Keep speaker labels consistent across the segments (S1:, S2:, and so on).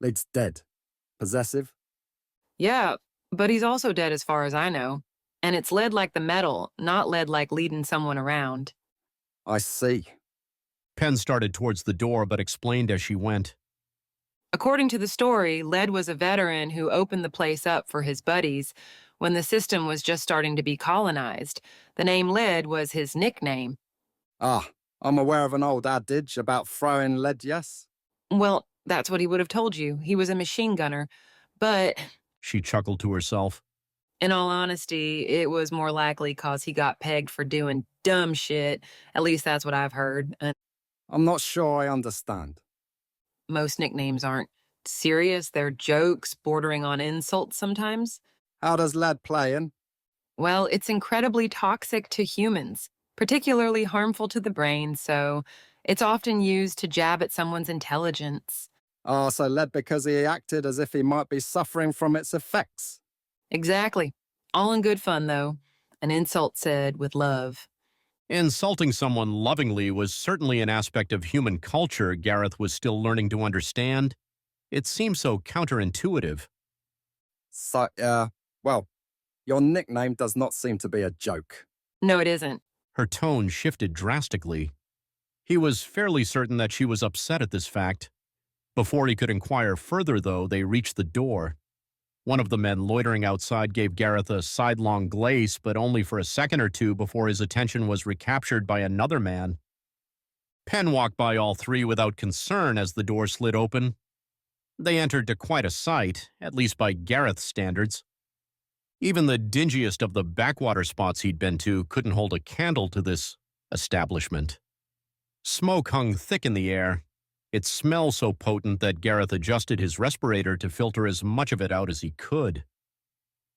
S1: Lead's dead. Possessive?
S2: Yeah, but he's also dead as far as I know. And it's lead like the metal, not lead like leading someone around.
S1: I see.
S3: Penn started towards the door but explained as she went.
S2: According to the story, Led was a veteran who opened the place up for his buddies when the system was just starting to be colonized. The name Led was his nickname.
S1: Ah, I'm aware of an old adage about throwing lead, yes?
S2: Well, that's what he would have told you. He was a machine gunner. But
S3: She chuckled to herself.
S2: in all honesty, it was more likely cause he got pegged for doing dumb shit. At least that's what I've heard. And
S1: I'm not sure I understand.
S2: most nicknames aren't serious. They're jokes bordering on insults sometimes.
S1: How does lead play in?
S2: Well, it's incredibly toxic to humans, particularly harmful to the brain, so it's often used to jab at someone's intelligence.
S1: Ah, so lead because he acted as if he might be suffering from its effects.
S2: Exactly. All in good fun, though. An insult said with love.
S3: Insulting someone lovingly was certainly an aspect of human culture Gareth was still learning to understand. It seemed so counterintuitive.
S1: So, well, your nickname does not seem to be a joke.
S2: No, it isn't.
S3: Her tone shifted drastically. He was fairly certain that she was upset at this fact. Before he could inquire further, though, they reached the door. One of the men loitering outside gave Gareth a sidelong glace, but only for a second or two before his attention was recaptured by another man. Penn walked by all three without concern as the door slid open. They entered to quite a sight, at least by Gareth's standards. Even the dingiest of the backwater spots he'd been to couldn't hold a candle to this establishment. Smoke hung thick in the air. It smelled so potent that Gareth adjusted his respirator to filter as much of it out as he could.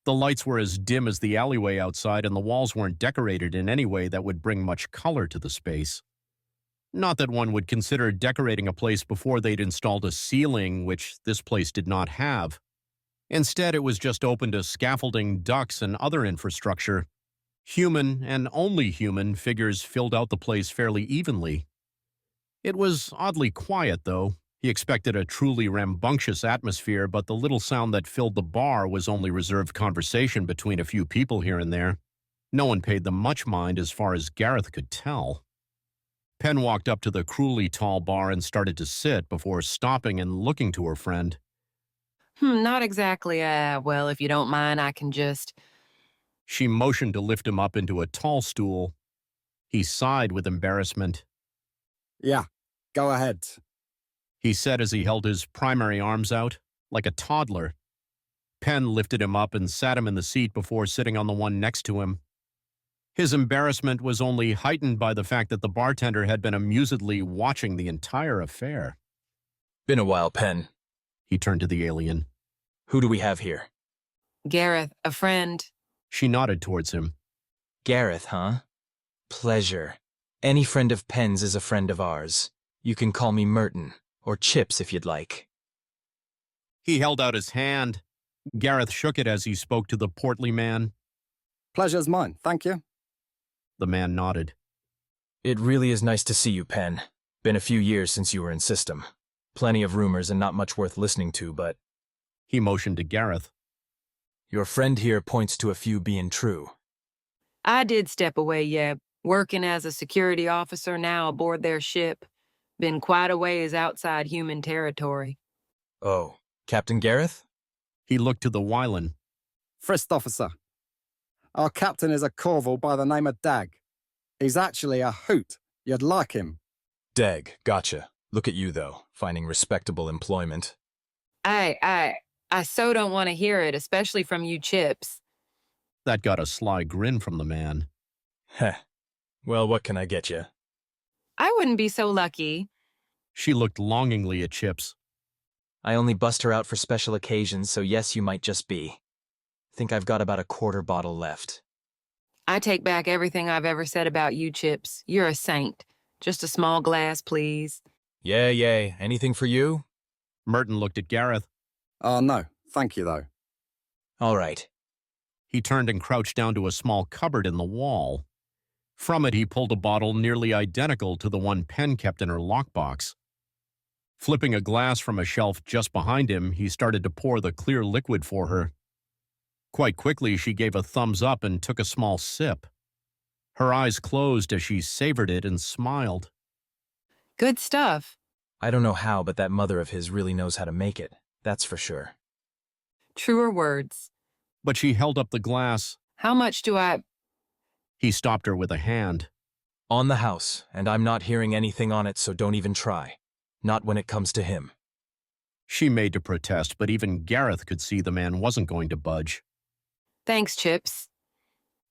S3: The lights were as dim as the alleyway outside, and the walls weren't decorated in any way that would bring much color to the space. Not that one would consider decorating a place before they'd installed a ceiling, which this place did not have. Instead, it was just open to scaffolding, ducts, and other infrastructure. Human, and only human, figures filled out the place fairly evenly. It was oddly quiet, though. He expected a truly rambunctious atmosphere, but the little sound that filled the bar was only reserved conversation between a few people here and there. No one paid them much mind as far as Gareth could tell. Penn walked up to the cruelly tall bar and started to sit before stopping and looking to her friend.
S2: Not exactly, well, if you don't mind, I can just...
S3: She motioned to lift him up into a tall stool. He sighed with embarrassment.
S1: Yeah, go ahead.
S3: He said as he held his primary arms out, like a toddler. Penn lifted him up and sat him in the seat before sitting on the one next to him. His embarrassment was only heightened by the fact that the bartender had been amusedly watching the entire affair.
S4: Been a while, Penn.
S3: He turned to the alien.
S4: Who do we have here?
S2: Gareth, a friend.
S3: She nodded towards him.
S4: Gareth, huh? Pleasure. Any friend of Penn's is a friend of ours. You can call me Merton, or Chips if you'd like.
S3: He held out his hand. Gareth shook it as he spoke to the portly man.
S1: Pleasure's mine, thank you.
S3: The man nodded.
S4: It really is nice to see you, Penn. Been a few years since you were in system. Plenty of rumors and not much worth listening to, but...
S3: He motioned to Gareth.
S4: Your friend here points to a few being true.
S2: I did step away, yeah. Working as a security officer now aboard their ship. Been quite a ways outside human territory.
S4: Oh, Captain Gareth?
S3: He looked to the Wylan.
S1: First officer. Our captain is a Corval by the name of Dag. He's actually a hoot. You'd like him.
S4: Dag, gotcha. Look at you, though, finding respectable employment.
S2: I so don't want to hear it, especially from you, Chips.
S3: That got a sly grin from the man.
S4: Heh. Well, what can I get you?
S2: I wouldn't be so lucky.
S3: She looked longingly at Chips.
S4: I only bust her out for special occasions, so yes, you might just be. Think I've got about a quarter bottle left.
S2: I take back everything I've ever said about you, Chips. You're a saint. Just a small glass, please.
S4: Yay. Anything for you?
S3: Merton looked at Gareth.
S1: Oh, no, thank you, though.
S4: All right.
S3: He turned and crouched down to a small cupboard in the wall. From it, he pulled a bottle nearly identical to the one Penn kept in her lockbox. Flipping a glass from a shelf just behind him, he started to pour the clear liquid for her. Quite quickly, she gave a thumbs up and took a small sip. Her eyes closed as she savored it and smiled.
S2: Good stuff.
S4: I don't know how, but that mother of his really knows how to make it. That's for sure.
S2: Truer words.
S3: But she held up the glass.
S2: How much do I...
S3: He stopped her with a hand.
S4: On the house, and I'm not hearing anything on it, so don't even try. Not when it comes to him.
S3: She made to protest, but even Gareth could see the man wasn't going to budge.
S2: Thanks, Chips.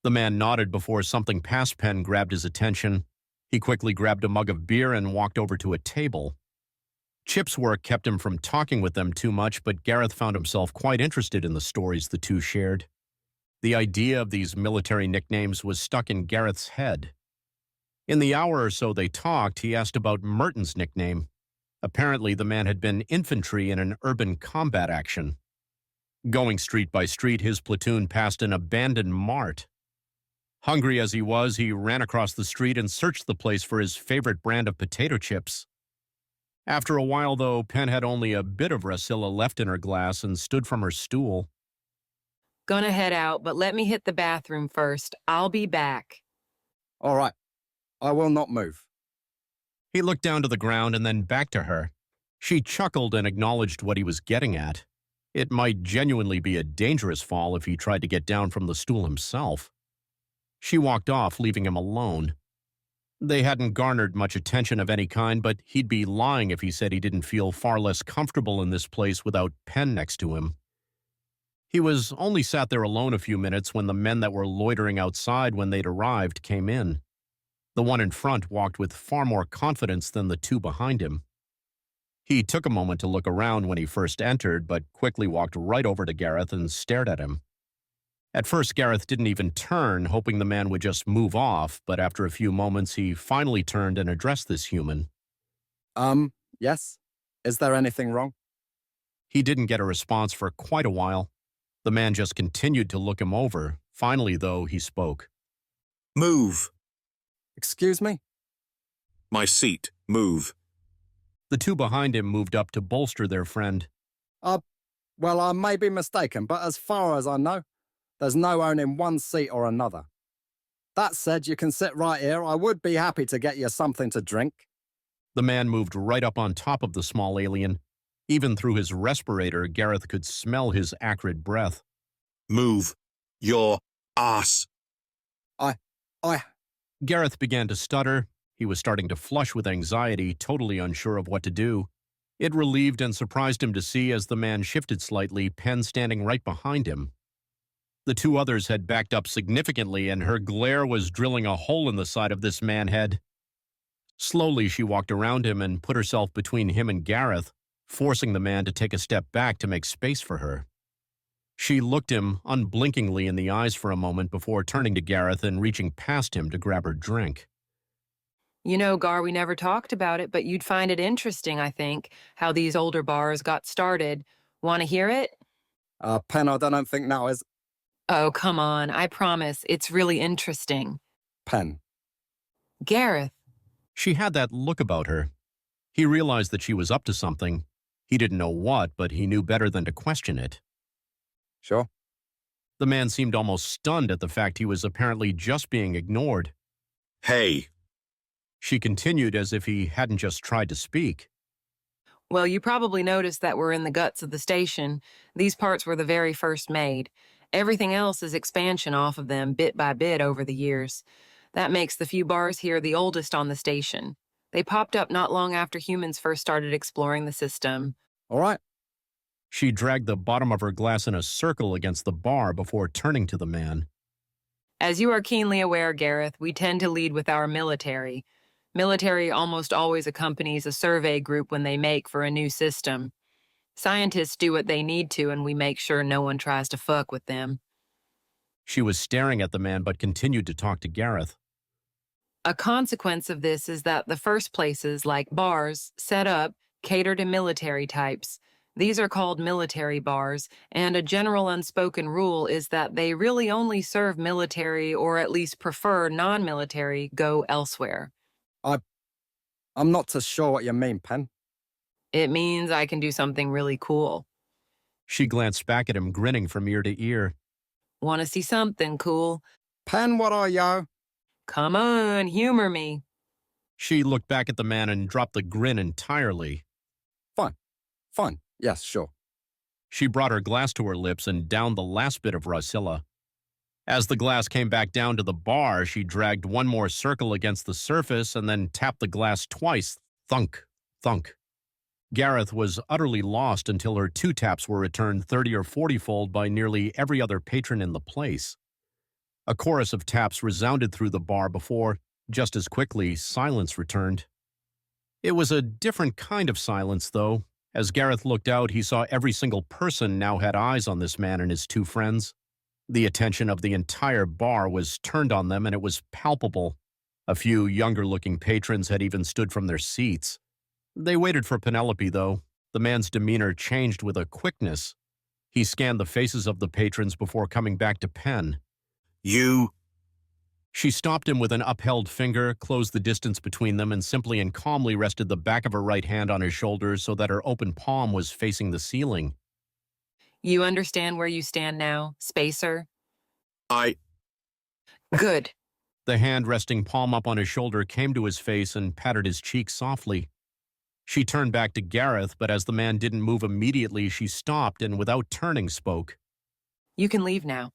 S3: The man nodded before something past Penn grabbed his attention. He quickly grabbed a mug of beer and walked over to a table. Chip's work kept him from talking with them too much, but Gareth found himself quite interested in the stories the two shared. The idea of these military nicknames was stuck in Gareth's head. In the hour or so they talked, he asked about Merton's nickname. Apparently, the man had been infantry in an urban combat action. Going street by street, his platoon passed an abandoned mart. Hungry as he was, he ran across the street and searched the place for his favorite brand of potato chips. After a while, though, Penn had only a bit of Rasilla left in her glass and stood from her stool.
S2: Gonna head out, but let me hit the bathroom first. I'll be back.
S1: All right. I will not move.
S3: He looked down to the ground and then back to her. She chuckled and acknowledged what he was getting at. It might genuinely be a dangerous fall if he tried to get down from the stool himself. She walked off, leaving him alone. They hadn't garnered much attention of any kind, but he'd be lying if he said he didn't feel far less comfortable in this place without Penn next to him. He was only sat there alone a few minutes when the men that were loitering outside when they'd arrived came in. The one in front walked with far more confidence than the two behind him. He took a moment to look around when he first entered, but quickly walked right over to Gareth and stared at him. At first, Gareth didn't even turn, hoping the man would just move off, but after a few moments, he finally turned and addressed this human.
S1: Yes? Is there anything wrong?
S3: He didn't get a response for quite a while. The man just continued to look him over. Finally, though, he spoke.
S5: Move.
S1: Excuse me?
S5: My seat. Move.
S3: The two behind him moved up to bolster their friend.
S1: Well, I may be mistaken, but as far as I know, there's no owning one seat or another. That said, you can sit right here. I would be happy to get you something to drink.
S3: The man moved right up on top of the small alien. Even through his respirator, Gareth could smell his acrid breath.
S5: Move. Your ass.
S3: Gareth began to stutter. He was starting to flush with anxiety, totally unsure of what to do. It relieved and surprised him to see, as the man shifted slightly, Penn standing right behind him. The two others had backed up significantly, and her glare was drilling a hole in the side of this man-head. Slowly, she walked around him and put herself between him and Gareth, forcing the man to take a step back to make space for her. She looked him unblinkingly in the eyes for a moment before turning to Gareth and reaching past him to grab her drink.
S2: You know, Gar, we never talked about it, but you'd find it interesting, I think, how these older bars got started. Want to hear it?
S1: Penn, I don't think now is...
S2: Oh, come on. I promise. It's really interesting.
S1: Penn.
S2: Gareth.
S3: She had that look about her. He realized that she was up to something. He didn't know what, but he knew better than to question it.
S1: Sure.
S3: The man seemed almost stunned at the fact he was apparently just being ignored.
S5: Hey.
S3: She continued as if he hadn't just tried to speak.
S2: Well, you probably noticed that we're in the guts of the station. These parts were the very first made. Everything else is expansion off of them bit by bit over the years. That makes the few bars here the oldest on the station. They popped up not long after humans first started exploring the system.
S1: All right.
S3: She dragged the bottom of her glass in a circle against the bar before turning to the man.
S2: As you are keenly aware, Gareth, we tend to lead with our military. Military almost always accompanies a survey group when they make for a new system. Scientists do what they need to, and we make sure no one tries to fuck with them.
S3: She was staring at the man but continued to talk to Gareth.
S2: A consequence of this is that the first places, like bars, set up, cater to military types. These are called military bars, and a general unspoken rule is that they really only serve military, or at least prefer non-military, go elsewhere.
S1: I'm not too sure what you mean, Penn.
S2: It means I can do something really cool.
S3: She glanced back at him, grinning from ear to ear.
S2: Want to see something cool?
S1: Pen, what are you?
S2: Come on, humor me.
S3: She looked back at the man and dropped the grin entirely.
S1: Fine. Fine. Yes, sure.
S3: She brought her glass to her lips and downed the last bit of Rusilla. As the glass came back down to the bar, she dragged one more circle against the surface and then tapped the glass twice. Thunk, thunk. Gareth was utterly lost until her 2 taps were returned 30 or 40-fold by nearly every other patron in the place. A chorus of taps resounded through the bar before, just as quickly, silence returned. It was a different kind of silence, though. As Gareth looked out, he saw every single person now had eyes on this man and his 2 friends. The attention of the entire bar was turned on them, and it was palpable. A few younger-looking patrons had even stood from their seats. They waited for Penelope, though. The man's demeanor changed with a quickness. He scanned the faces of the patrons before coming back to Penn.
S5: You.
S3: She stopped him with an upheld finger, closed the distance between them, and simply and calmly rested the back of her right hand on his shoulder so that her open palm was facing the ceiling.
S2: You understand where you stand now, Spacer?
S5: I.
S2: Good.
S3: The hand resting palm up on his shoulder came to his face and patted his cheek softly. She turned back to Gareth, but as the man didn't move immediately, she stopped and without turning spoke.
S2: You can leave now.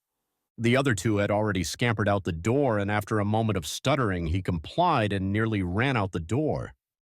S3: The other 2 had already scampered out the door, and after a moment of stuttering, he complied and nearly ran out the door.